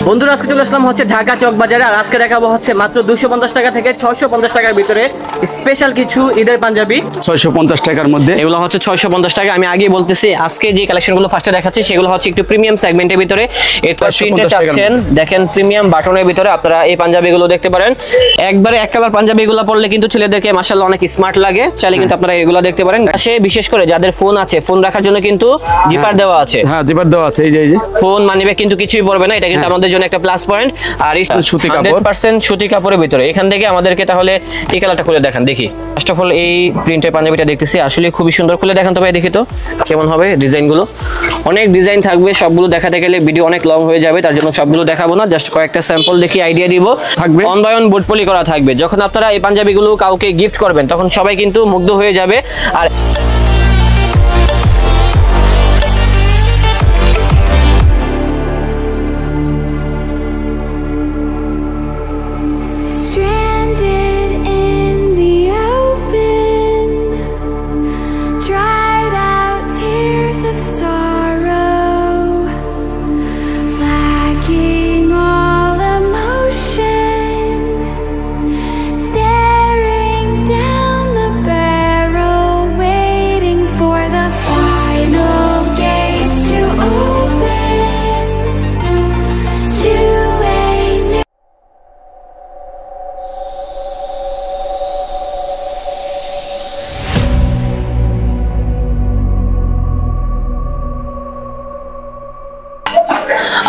বন্ধুরা আজকে চলে আসলাম হচ্ছে ঢাকা চক বাজারে। আর আজকে দেখাবো হচ্ছে মাত্র 250 টাকা থেকে 650 টাকার ভিতরে স্পেশাল কিছু ঈদের পাঞ্জাবি 650 টাকার মধ্যে। এগুলো হচ্ছে 650 টাকা। আমি আগেই বলতেছি আজকে যে কালেকশনগুলো ফার্স্টে দেখাচ্ছি সেগুলো হচ্ছে একটু প্রিমিয়াম সেগমেন্টের ভিতরে। এরপর প্রিন্টে চাচ্ছেন দেখেন প্রিমিয়াম বাটনের ভিতরে আপনারা এই পাঞ্জাবিগুলো দেখতে পারেন। একবারে এক কালার পাঞ্জাবিগুলো পরলে কিন্তু ছেলেদেরকে মাশাআল্লাহ অনেক স্মার্ট লাগে। চাইলে কিন্তু আপনারা এগুলো দেখতে পারেন। সে বিশেষ করে যাদের ফোন আছে, ফোন রাখার জন্য কিন্তু জিপার দেওয়া আছে। হ্যাঁ জিপার দেওয়া আছে। এই যে ফোন মানিবে কিন্তু কিছুই পড়বে না। এটা কিন্তু আমাদের জন্য একটা প্লাস পয়েন্ট। আর সুতি কাপড় 100% সুতি কাপড়ের ভিতরে। এখান থেকে আমাদেরকে তাহলে এই কালারটা খুলে দেখান দেখি। ফার্স্ট অফ অল এই প্রিন্টের পাঞ্জাবিটা দেখতেছি, আসলে খুবই সুন্দর। খুলে দেখান তো ভাই দেখি তো কেমন হবে ডিজাইনগুলো। অনেক ডিজাইন থাকবে, সবগুলো দেখাতে গেলে ভিডিও অনেক লং হয়ে যাবে, তার জন্য সবগুলো দেখাবো না, জাস্ট কয়েকটা স্যাম্পল দেখি আইডিয়া দিব। থাকবে অন বাই অন বোর্ডপলি করা থাকবে। যখন আপনারা এই পাঞ্জাবিগুলো কাউকে গিফট করবেন তখন সবাই কিন্তু মুগ্ধ হয়ে যাবে। আর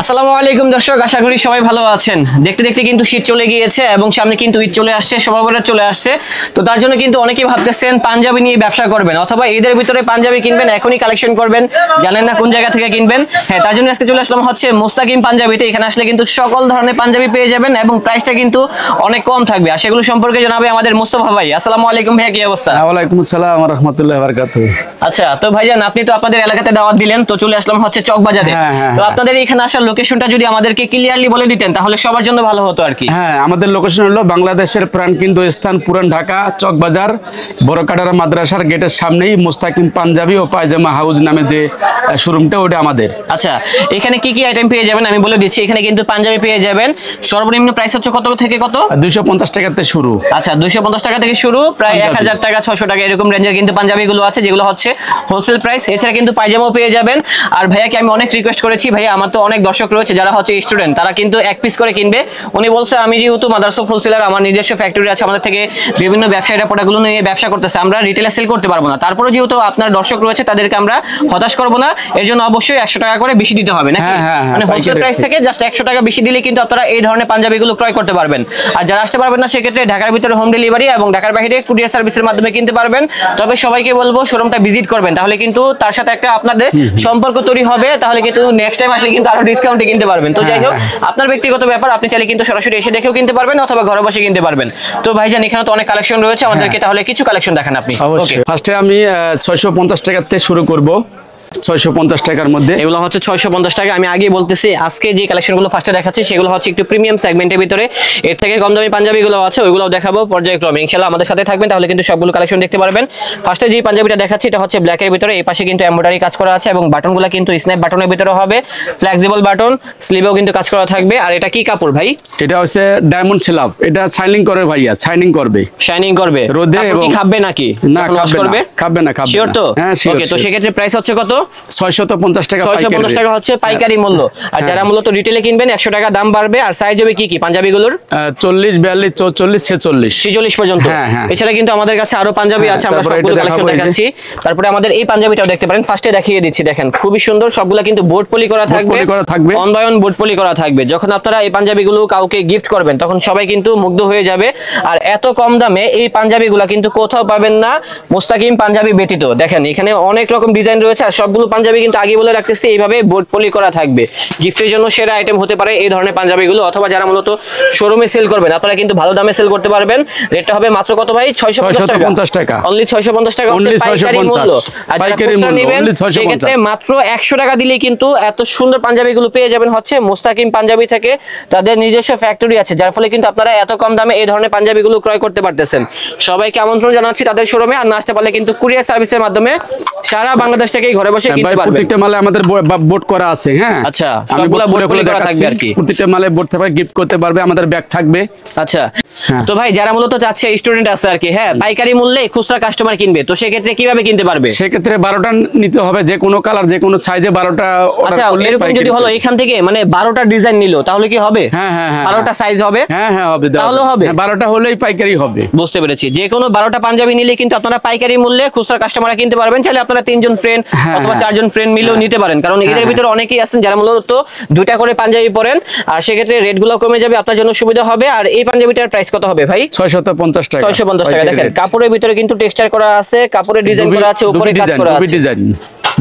আসসালামু আলাইকুম দর্শক, আশা করি সবাই ভালো আছেন। দেখতে দেখতে কিন্তু শীত চলে গিয়েছে এবং সামনে কিন্তু ঈদ চলে আসছে, সবার চলে আসছে। তো তার জন্য কিন্তু অনেকেই ভাবতেছেন পাঞ্জাবি নিয়ে ব্যবসা করবেন অথবা ঈদের ভিতরে পাঞ্জাবি কিনবেন, এখনই কালেকশন করবেন, জানেন না কোন জায়গা থেকে কিনবেন। হ্যাঁ, তার জন্য আজকে চলে আসলাম হচ্ছে মুস্তাকিম পাঞ্জাবিতে। এখানে আসলে কিন্তু সকল ধরনের পাঞ্জাবি পেয়ে যাবেন এবং প্রাইসটা কিন্তু অনেক কম থাকবে। আর সেগুলো সম্পর্কে জানাবে আমাদের মুস্তাফা ভাই। আসসালামু আলাইকুম ভাইয়া, কি অবস্থা? ওয়ালাইকুম আসসালাম ওয়া রাহমাতুল্লাহি ওয়া বারাকাতুহু। আচ্ছা, তো ভাইজান আপনি তো আপনাদের এলাকাতে দাওয়াত দিলেন, তো চলে আসলাম হচ্ছে চক বাজারে। তো আপনাদের এখানে আসার লোকেশনটা যদি আমাদেরকে ক্লিয়ারলি বলে দিতেন তাহলে সবার জন্য ভালো হতো আর কি। হ্যাঁ, আমাদের লোকেশন হলো বাংলাদেশের প্রাণকেন্দ্র স্থান পুরান ঢাকা চক বাজার, বড়কাটারা মাদ্রাসার গেটের সামনেই মুস্তাকিম পাঞ্জাবি ও পায়জামা হাউস নামে যে শোরুমটা, ওটা আমাদের। আচ্ছা, এখানে কি কি আইটেম পেয়ে যাবেন আমি বলে দিচ্ছি। এখানে কিন্তু পাঞ্জাবি পেয়ে যাবেন। সর্বনিম্ন প্রাইস হচ্ছে কত থেকে কত? 250 টাকাতে শুরু। আচ্ছা, 250 টাকা থেকে শুরু, প্রায় 1000 টাকা 600 টাকা এরকম রেঞ্জের কিন্তু পাঞ্জাবিগুলো আছে, যেগুলো হচ্ছে হোলসেল প্রাইস। এছাড়া কিন্তু পায়জামাও পেয়ে যাবেন। আর ভাইয়াকে আমি অনেক রিকোয়েস্ট করেছি, ভাইয়া আমার তো অনেক দর্শক রয়েছে যারা হচ্ছে স্টুডেন্ট, তারা কিন্তু এক পিস করে কিনবে। উনি বলছে আমি যেহেতু মাদ্রাসা হোলসেলার, আমার নিজস্ব ফ্যাক্টরি আছে, আমাদের থেকে বিভিন্ন ব্যবসায়ীরা প্রোডাক্টগুলো নিয়ে ব্যবসা করতেছে, আমরা রিটেলে সেল করতে পারবো না। তারপরে যেহেতু আপনার দর্শক রয়েছে তাদেরকে আমরা হতাশ করবো না, এর জন্য অবশ্যই 100 টাকা করে বেশি দিতে হবে নাকি? মানে হোলসেল প্রাইস থেকে জাস্ট 100 টাকা বেশি দিলে কিন্তু আপনারা এই ধরনের পাঞ্জাবিগুলো ক্রয় করতে পারবেন। আর যারা আসতে পারবেন না সেক্ষেত্রে ঢাকার ভিতরে হোম ডেলিভারি এবং ঢাকার বাইরে কুরিয়ার সার্ভিসের মাধ্যমে কিনতে পারবেন। তবে সবাইকে বলবো শোরুমটা ভিজিট করবেন, তাহলে কিন্তু তার সাথে একটা আপনাদের সম্পর্ক তৈরি হবে, তাহলে কিন্তু নেক্সট টাইম আসলে কিন্তু আরো ডিসকাউন্টে কিনতে পারবেন। তো যাই হোক, আপনার ব্যক্তিগত ব্যাপার, আপনি চাইলে কিন্তু সরাসরি এসে দেখেও কিনতে পারবেন অথবা ঘরে বসে কিনতে পারবেন। তো ভাইজান এখানে তো অনেক কালেকশন রয়েছে, আমাদেরকে তাহলে কিছু কালেকশন দেখান আপনি। ওকে, ফার্স্টে আমি 650 টাকাতে শুরু করব। 650 টাকার মধ্যে এগুলো হচ্ছে 650 টাকা। আমি আগেই বলতেছি আজকে যে কালেকশনগুলো ফার্স্টে দেখাচ্ছি সেগুলো হচ্ছে একটু প্রিমিয়াম সেগমেন্টের ভিতরে। এর থেকে কম দামি পাঞ্জাবিগুলো আছে, ওইগুলোও দেখাবো পর্যায়ক্রমে। ইনশাআল্লাহ আমাদের সাথে থাকবেন, তাহলে কিন্তু সবগুলো কালেকশন দেখতে পারবেন। ফার্স্টে যে পাঞ্জাবিটা দেখাচ্ছি এটা হচ্ছে ব্ল্যাকের ভিতরে, এই পাশে কিন্তু এমব্রয়ডারি কাজ করা আছে এবং বাটনগুলো কিন্তু স্ন্যাপ বাটনের ভিতরে হবে, ফ্লেক্সিবল বাটন, স্লিভেও কিন্তু কাজ করা থাকবে। আর এটা কি কাপড় ভাই? এটা হচ্ছে ডায়মন্ড স্ল্যাব। এটা শাইনিং করে ভাইয়া, শাইনিং করবে, শাইনিং করবে রোদে এবং কি খাবে নাকি? না খাবে না। শিওর তো? হ্যাঁ শিওর। ওকে, তো সেক্ষেত্রে প্রাইস হচ্ছে কত? 650 টাকা। 650 টাকা হচ্ছে পাইকারি মূল্য। আর যারা মূলত রিটেলে কিনবেন 100 টাকা দাম বাড়বে। আর সাইজ হবে কি কি পাঞ্জাবিগুলোর? 40, 42, 44, 46, 46 পর্যন্ত। এছাড়া কিন্তু আমাদের কাছে আরো পাঞ্জাবি আছে, আমরা সবগুলো কালেকশন দেখাচ্ছি। তারপরে আমাদের এই পাঞ্জাবিটাও দেখতে পারেন, ফার্স্টে দেখিয়ে দিচ্ছি। দেখেন খুবই সুন্দর, সবগুলা কিন্তু বোর্ড পলি করা থাকবে, অন বাই অন বোর্ড পলি করা থাকবে। যখন আপনারা এই পাঞ্জাবিগুলো কাউকে গিফট করবেন তখন সবাই কিন্তু মুগ্ধ হয়ে যাবে। আর এত কম দামে এই পাঞ্জাবিগুলো কিন্তু কোথাও পাবেন না মুস্তাকিম পাঞ্জাবি ব্যতীত। দেখেন এখানে অনেক রকম ডিজাইন রয়েছে, আর সবগুলো পাঞ্জাবি কিন্তু আগে বলে রাখতেছি এইভাবে বোর্ড পলি করা থাকবে। গিফটের জন্য সেরা আইটেম হতে পারে এই ধরনের পাঞ্জাবিগুলো, অথবা যারা মূলত শোরুমে সেল করবেন আপনারা কিন্তু ভালো দামে সেল করতে পারবেন। রেটটা হবে মাত্র কত ভাই? 650 টাকা। অনলি 650 টাকা পাইকারি মূল্য। আর যারা খুচরা নেবেন সেক্ষেত্রে মাত্র 100 টাকা দিলেই কিন্তু এত সুন্দর পাঞ্জাবিগুলো পেয়ে যাবেন হচ্ছে মুস্তাকিম পাঞ্জাবি থেকে। তাদের নিজস্ব ফ্যাক্টরি আছে, যার ফলে কিন্তু আপনারা এত কম দামে এই ধরনের পাঞ্জাবিগুলো ক্রয় করতে পারতেছেন। সবাইকে আমন্ত্রণ জানাচ্ছি তাদের শোরুমে। আর না আসতে পারলে কিন্তু কুরিয়ার সার্ভিসের মাধ্যমে সারা বাংলাদেশ থেকেই ঘরে বসে কিনতে ভাই পারবেন। প্রত্যেকটা মালে আমাদের বোর্ড করা আছে, হ্যাঁ। আচ্ছা, আমি সবগুলা খুলে বোর্ড খুলে করা দেখাচ্ছি। থাকবে আর কি। প্রত্যেকটা মালে বোর্ড থাকবে, গিফট করতে পারবে, আমাদের ব্যাগ থাকবে। আচ্ছা, হ্যাঁ। তো ভাই যারা মূলত চাচ্ছে স্টুডেন্ট আছে আর কি, হ্যাঁ, পাইকারি মূল্যে খুচরা কাস্টমার কিনবে, তো সেক্ষেত্রে কিভাবে কিনতে পারবে? সেক্ষেত্রে 12টা নিতে হবে, যে কোনো কালার যে কোনো সাইজে 12টা অর্ডার আচ্ছা, করলে এরকম যদি হলো এখান থেকে মানে 12টা ডিজাইন নিল তাহলে কি হবে? হ্যাঁ হ্যাঁ হ্যাঁ 12টা সাইজ হবে? হ্যাঁ হ্যাঁ হবে, তাহলে হবে? 12টা হলেই পাইকারি হবে। বুঝতে পেরেছি। যে কোনো 12টা পাঞ্জাবি নিলে কিন্তু আপনারা পাইকারি মূল্যে খুচরা কাস্টমাররা কিনতে পারবেন। চাইলে আপনারা 3 জন ফ্রেন্ড হ্যাঁ, অথবা হ্যাঁ। 4 জন ফ্রেন্ড মিলেও নিতে পারেন, কারণ এদের ভিতরে অনেকেই আছেন যারা মূলত 2টা করে পাঞ্জাবি পরেন, আর সেক্ষেত্রে রেট গুলো কমে যাবে, আপনার জন্য সুবিধা হবে। আর এই পাঞ্জাবিটার প্রাইস কত হবে ভাই? 650 টাকা। 650 টাকা। দেখেন কাপড়ের ভিতরে কিন্তু টেক্সচার করা আছে, কাপড়ের ডিজাইন করা আছে, উপরে কাজ করা আছে।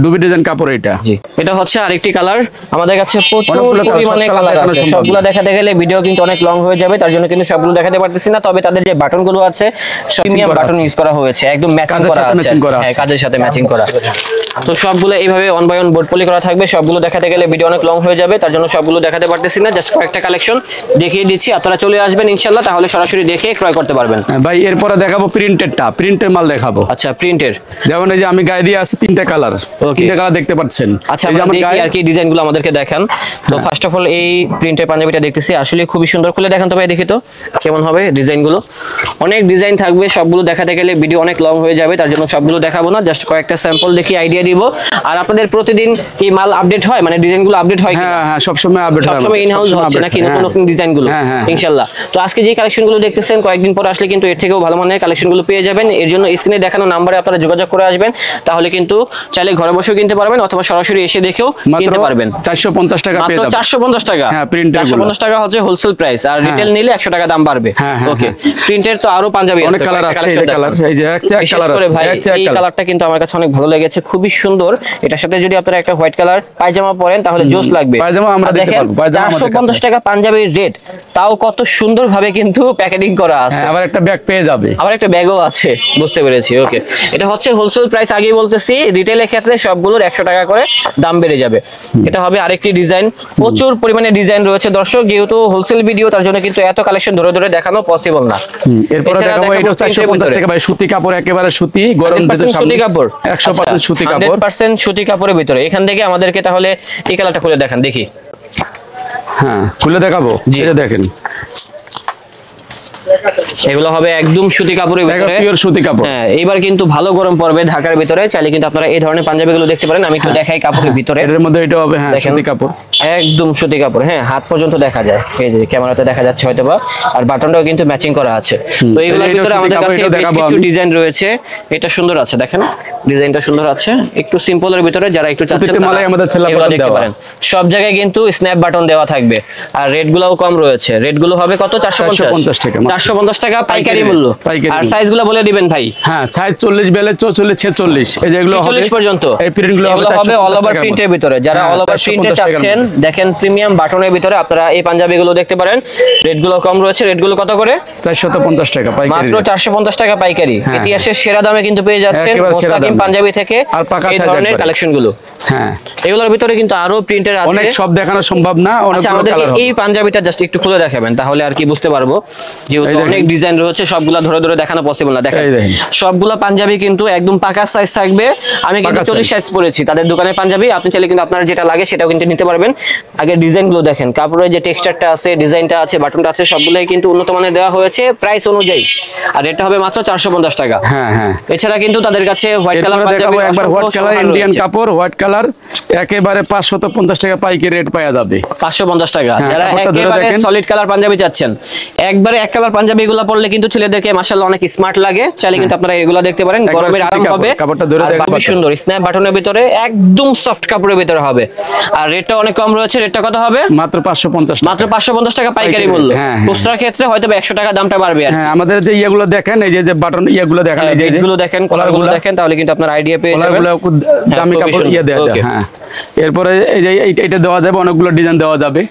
দুবি ডিজাইন কাপড় এটা। জি, এটা হচ্ছে আরেকটি কালার। আমাদের কাছে প্রচুর অনেকগুলো colour, পরিমাণে সব colour কালার দেখানো আছে, সম্ভব সবগুলো না। দেখাতে গেলে ভিডিও কিন্তু অনেক লং হয়ে যাবে, তার জন্য কিন্তু সবগুলো দেখাতে পারতেছি না। তবে তাদের যে বাটনগুলো আছে প্রিমিয়াম করা বাটন আছে। ইউজ করা হয়েছে, একদম ম্যাচিং কাজের করা সাথে আছে। matching করা হ্যাঁ, আছে। কাজের সাথে ম্যাচিং করা। তো সবগুলো এইভাবে অন বাই অন বোর্ড পলি করা থাকবে, সবগুলো দেখাতে গেলে ভিডিও অনেক লং হয়ে যাবে, তার জন্য সবগুলো দেখাতে পারতেছি না। জাস্ট কয়েকটা কালেকশন দেখিয়ে দিচ্ছি, আপনারা চলে আসবেন ইনশাআল্লাহ, তাহলে সরাসরি দেখে ক্রয় করতে পারবেন। ভাই এরপরে দেখাবো প্রিন্টের মাল দেখাবো। আচ্ছা, প্রিন্টের। যেমন এই যে আমি গায়ে দিয়ে আছে 3টা কালার, Okay. 3টা কালার দেখতে পাচ্ছেন। আচ্ছা, এই যে আমরা আমার দেখি গায়ে আর কি ডিজাইনগুলো আমাদেরকে দেখান। তো ফার্স্ট অফ অল এই প্রিন্টের পাঞ্জাবিটা দেখতেছি, আসলে খুবই সুন্দর। খুলে দেখান তো ভাই, দেখি তো কেমন হবে ডিজাইনগুলো। অনেক ডিজাইন থাকবে, সবগুলো দেখাতে গেলে ভিডিও অনেক লং হয়ে যাবে, তার জন্য সবগুলো দেখাবো না, জাস্ট কয়েকটা স্যাম্পল দেখি আইডিয়া দিব। আর আপনাদের প্রতিদিন কি মাল আপডেট হয়, মানে ডিজাইনগুলো আপডেট হয় কিনা? হ্যাঁ হ্যাঁ সবসময় আপডেট হয়, সবসময় ইন হাউস হচ্ছে নাকি নতুন নতুন ডিজাইনগুলো? হ্যাঁ, হ্যাঁ, ইনশাআল্লাহ। তো আজকে যে কালেকশনগুলো দেখতেছেন, কয়েকদিন পর আসলে কিন্তু এর থেকেও ভালো মানের কালেকশনগুলো পেয়ে যাবেন। এর জন্য স্ক্রিনে দেখানো নম্বরে আপনারা যোগাযোগ করে আসবেন, তাহলে কিন্তু চাইলে ঘরে বসেও কিনতে পারবেন অথবা সরাসরি এসে দেখেও কিনতে পারবেন। 450 টাকা পেয়ে মাত্র যাবেন। 450 টাকা। হ্যাঁ, প্রিন্টের 450 টাকা হচ্ছে হোলসেল প্রাইস, আর রিটেল নিলে 100 টাকা দাম বাড়বে। হ্যাঁ, হ্যাঁ, ওকে, হ্যাঁ। প্রিন্টের তো আরো পাঞ্জাবি আছে, অনেক কালার কয়েকটা আছে, এই collection কালার, দেখান। এই যে এক বিশেষ কালার করে আছে, ভাই এক এই কালার। কালারটা কিন্তু আমার কাছে অনেক ভালো লেগেছে, খুবই সুন্দর। এটার সাথে যদি আপনারা একটা হোয়াইট কালার পায়জামা পরেন তাহলে জোস লাগবে। পায়জামা আমরা আর দিতে দেখেন পারবো, পায়জামা আমাদের 450 টাকা পাঞ্জাবির রেট, তাও কত সুন্দর ভাবে কিন্তু প্যাকেটিং করা আছে। হ্যাঁ, আবার একটা ব্যাগ পেয়ে যাবে। আবার একটা ব্যাগও আছে, বুঝতে পেরেছি। ওকে, এটা হচ্ছে হোলসেল প্রাইস, আগেই বলতেছি। রিটেলের ক্ষেত্রে সবগুলোর 100 টাকা করে দাম বেড়ে যাবে। এটা হবে আরেকটি ডিজাইন, প্রচুর পরিমাণে ডিজাইন রয়েছে দর্শক, যেহেতু হোলসেল ভিডিও তার জন্য কিন্তু এত কালেকশন ধরে ধরে দেখানো পসিবল না। এরপরে এছাড়া দেখাবো এটা 450 টাকা ভাই, সুতি কাপড়, একেবারে সুতি, গরম যেটা 100% সুতি কাপড়। 100% সুতি কাপড়। 100% সুতি কাপড়ের ভিতরে। এখান থেকে আমাদেরকে তাহলে এই কালারটা খুলে দেখান দেখি। হ্যাঁ, খুলে দেখাবো। জি। এই যে দেখেন, এগুলো হবে একদম সুতি কাপড়ের ভিতরে, পিওর সুতি কাপড়। হ্যাঁ, এবার কিন্তু ভালো গরম পড়বে ঢাকার ভিতরে, চাইলে কিন্তু আপনারা এই ধরনের পাঞ্জাবিগুলো দেখতে পারেন। আমি একটু দেখাই কাপড়ের ভিতরে। এর মধ্যে এটা হবে, হ্যাঁ, দেখেন, সুতি কাপড়, একদম সুতি কাপড়। হ্যাঁ, হাত পর্যন্ত দেখা যায়, এই যে ক্যামেরাতে দেখা যাচ্ছে হয়তোবা, আর বাটনটাও কিন্তু ম্যাচিং করা আছে। তো এইগুলোর এটা ভিতরে সুতি আমাদের কাপড়, কাছে এটা বেশ দেখাবো কিছু আমি। ডিজাইন রয়েছে। এটা সুন্দর আছে, দেখেন ডিজাইনটা সুন্দর আছে, একটু সিম্পলের ভিতরে। যারা একটু চাচ্ছেন প্রত্যেকটা মালে তারা আমাদের ছেলা এগুলো বাটন দেখতে দেওয়া। পারেন। সব জায়গায় কিন্তু স্ন্যাপ বাটন দেওয়া থাকবে, আর রেট গুলোও কম রয়েছে। রেট গুলো হবে কত? 450 টাকা মাত্র। 450 টাকা পাইকারি মূল্য। পাইকারি আর মূল্য। সাইজ গুলো বলে দিবেন ভাই। হ্যাঁ, সাইজ 40, বেলে 44, 46, এই যে এগুলো হবে 46 পর্যন্ত। এই প্রিন্টগুলো এগুলো হবে অল ওভার টাকার প্রিন্টের মধ্যে। ভিতরে। যারা হ্যাঁ, অল ওভার প্রিন্টে 450 টাকার চাচ্ছেন, মধ্যে। দেখেন প্রিমিয়াম বাটনের ভিতরে আপনারা এই পাঞ্জাবিগুলো দেখতে পারেন। রেট গুলো কম রয়েছে। রেট গুলো কত করে? 450 টাকা পাইকারি। মাত্র 450 টাকা পাইকারি। হ্যাঁ। ইতিহাসের সেরা দামে কিন্তু পেয়ে যাচ্ছেন একেবারে সেরা মোস্তাকিম দামে। পাঞ্জাবি থেকে আর পাকা এই size ধরনের একবারে। কালেকশন গুলো। হ্যাঁ, এগুলোর ভিতরে কিন্তু আরো প্রিন্টের আছে। অনেক সব দেখানো সম্ভব না, আচ্ছা, অনেকগুলো আমাদেরকে কালার হবে। এই পাঞ্জাবিটা জাস্ট একটু খুলে দেখাবেন, তাহলে আর কি বুঝতে পারবো, যেহেতু এই দেখেন। অনেক ডিজাইন রয়েছে, সবগুলা ধরে ধরে দেখানো পসিবল না। দেখেন এই দেখেন। সবগুলা পাঞ্জাবি কিন্তু একদম পাকা সাইজ থাকবে। আমি কিন্তু পাকা 40 size। সাইজ পরেছি তাদের দোকানের পাঞ্জাবি। আপনি চাইলে কিন্তু আপনার যেটা লাগে সেটাও কিন্তু নিতে পারবেন। আগে ডিজাইনগুলো দেখেন, কাপড়ের যে টেক্সচারটা আছে, ডিজাইনটা আছে, বাটনটা আছে, সবগুলাই কিন্তু উন্নত মানের দেওয়া হয়েছে প্রাইস অনুযায়ী। আর রেটটা হবে মাত্র 450 টাকা। হ্যাঁ, হ্যাঁ। এছাড়া কিন্তু তাদের কাছে হোয়াইট কালার এরপরে দেখাবো পাঞ্জাবি, একবার হোয়াইট কালার, ইন্ডিয়ান রয়েছে। কাপড়, হোয়াইট কালার, একেবারে 550 টাকা পাইকারি রেট পাওয়া যাবে। 550 টাকা। হ্যাঁ, যারা কাপড়টা ধরে একেবারে দেখেন। সলিড কালার পাঞ্জাবি চাচ্ছেন, একবারে এক কালার পাঞ্জাবি গুলো পরলে কিন্তু ছেলেদেরকে মাশাআল্লাহ অনেক স্মার্ট লাগে। চাইলে কিন্তু আপনারা এগুলা দেখতে পারেন, একবার গরমের সুতি আরাম কাপড়, হবে। কাপড়টা ধরে আর দেখেন খুবই বাটন। সুন্দর স্ন্যাপ বাটনের ভিতরে, একদম সফট কাপড়ের ভিতরে হবে। আর রেটটা অনেক কম রয়েছে। রেটটা কত হবে? মাত্র 550 টাকা। মাত্র 550 টাকা পাইকারি পাইকারি, মূল্য। হ্যাঁ, হ্যাঁ। খুচরা ক্ষেত্রে হয়তো 100 টাকা দামটা বাড়বে। আর হ্যাঁ, আমাদের যে ইয়েগুলো দেখেন, এই যে বাটন ইয়েগুলো দেখেন, এই যে গুলো দেখেন, কলারগুলো দেখেন, তাহলে কিন্তু আপনার আইডিয়া পেয়ে যাবেন। কলারগুলো দামি খুবই কাপড় সুন্দর। ইয়ে দেওয়া যায়। Okay. হ্যাঁ, এরপরে এই যে এইটা দেওয়া যাবে, অনেকগুলো ডিজাইন দেওয়া যাবে।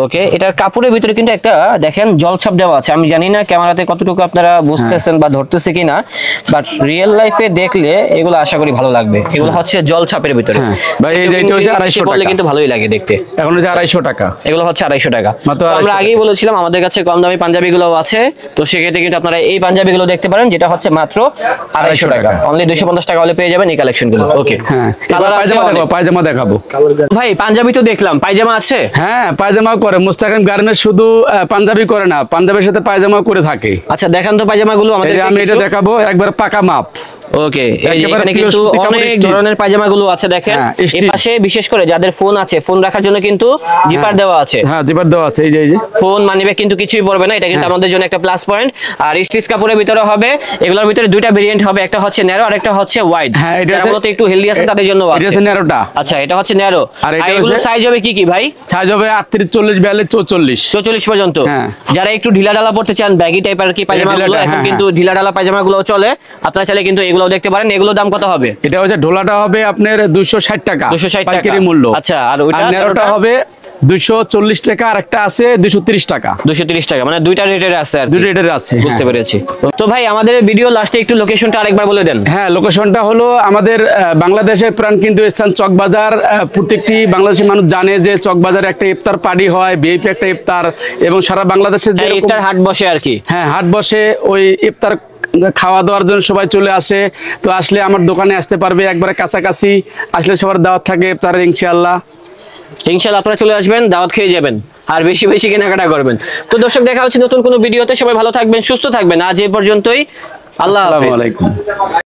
ওকে, এটার কাপড়ের ভিতরে কিন্তু একটা দেখেন জলছাপ দেওয়া আছে। আমি জানি না ক্যামেরাতে কতটুকু আপনারা বুঝতেছেন বা ধরতেছে কিনা, বাট রিয়েল লাইফে দেখলে এগুলো আশা করি ভালো লাগবে। এগুলো হচ্ছে জলছাপের ভিতরে। ভাই এই যে এটা হচ্ছে 250 বললে টাকা, কিন্তু ভালোই লাগে দেখতে। এখন হচ্ছে 250 টাকা। এগুলো হচ্ছে 250 টাকা। মাত্র তো আমরা 250 আগেই বলেছিলাম আমাদের কাছে কম দামি পাঞ্জাবি গুলো আছে, তো সেক্ষেত্রে কিন্তু আপনারা এই পাঞ্জাবি গুলো দেখতে পারেন, যেটা হচ্ছে মাত্র 250 টাকা। অনলি 250 টাকা হলে পেয়ে যাবেন এই কালেকশন গুলো। ওকে, হ্যাঁ, কালার আছে পায়জামা অনেক। দেখাবো, পায়জামা দেখাবো। ভাই পাঞ্জাবি তো দেখলাম, পায়জামা আছে? হ্যাঁ, পায়জামা করে মুস্তাকিম গার্মেন্টস, শুধু পাঞ্জাবি করে না, পাঞ্জাবির সাথে পায়জামা করে থাকে। আচ্ছা দেখান তো পায়জামা গুলো আমাদের। এই যে আমি এটা দেখাবো, একবার পাকা মাপ। ওকে, এই যে একেবারে এখানে pure কিন্তু সুতি কাপড়ের অনেক stitch। ধরনের পায়জামা গুলো আছে দেখেন। হ্যাঁ, এই stitch। পাশে বিশেষ করে যাদের ফোন আছে, ফোন রাখার জন্য কিন্তু জিপার দেওয়া আছে। হ্যাঁ, জিপার দেওয়া আছে, এই যে ফোন মানিবে কিন্তু কিছুই পড়বে না, এটা কিন্তু আমাদের জন্য একটা প্লাস পয়েন্ট। আর স্টিচ কাপড়ের ভিতরে হবে, এগুলোর ভিতরে দুইটা ভেরিয়েন্ট হবে, একটা হচ্ছে ন্যারো আর একটা হচ্ছে ওয়াইড। হ্যাঁ, এটা যারা মূলত একটু হেলদি আছে তাদের জন্য এটা হচ্ছে ন্যারোটা। আচ্ছা, এটা হচ্ছে ন্যারো। আর আর এটা এগুলো হচ্ছে- সাইজ হবে কি কি ভাই? সাইজ হবে 38, 40, 42, 44। 44 পর্যন্ত। হ্যাঁ। যারা একটু ঢিলা ঢালা পড়তে চান, ব্যাগি টাইপের কি পায়জামা গুলো, ঢিলাটা, এখন হ্যাঁ, কিন্তু ঢিলা ঢালা পায়জামা গুলো চলে, আপনারা চাইলে কিন্তু এগুলো দেখতে পারেন। এগুলো দাম কত হবে? এটা হচ্ছে ঢোলাটা হবে আপনার 260 টাকা, 260 টাকা পাইকারি মূল্য। আচ্ছা, আর ওইটা ন্যারোটা হবে 240 টাকা, আর একটা আছে 230 টাকা। 230 টাকা, মানে দুইটা রেটের আছে আর কি। দুটো রেটের আছে, বুঝতে হ্যাঁ। পেরেছি। তো ভাই আমাদের ভিডিও লাস্টে একটু লোকেশনটা আরেকবার বলে দেন। হ্যাঁ, লোকেশনটা হলো আমাদের বাংলাদেশের প্রাণকেন্দ্র স্থান চকবাজার। প্রত্যেকটি বাংলাদেশি মানুষ জানে যে চকবাজারে একটা ইফতার পার্টি হয়, বিএপি একটা ইফতার, এবং সারা বাংলাদেশে যে ইফতার হাট বসে আর কি। হ্যাঁ, হাট বসে, ওই ইফতার খাওয়া দাওয়ার জন্য সবাই চলে আসে। তো আসলে আমার দোকানে আসতে পারবে, একবারে কাছাকাছি আসলে সবার দাওয়াত থাকে ইফতারের, ইনশাআল্লাহ। ইনশাআল্লাহ আপনারা চলে আসবেন, দাওয়াত খেয়ে যাবেন, আর বেশি বেশি কেনাকাটা করবেন। তো দর্শক, দেখা হচ্ছে নতুন কোনো ভিডিওতে। সবাই ভালো থাকবেন, সুস্থ থাকবেন। আজ এই পর্যন্তই। আল্লাহ আসসালামু হাফেজ। আলাইকুম।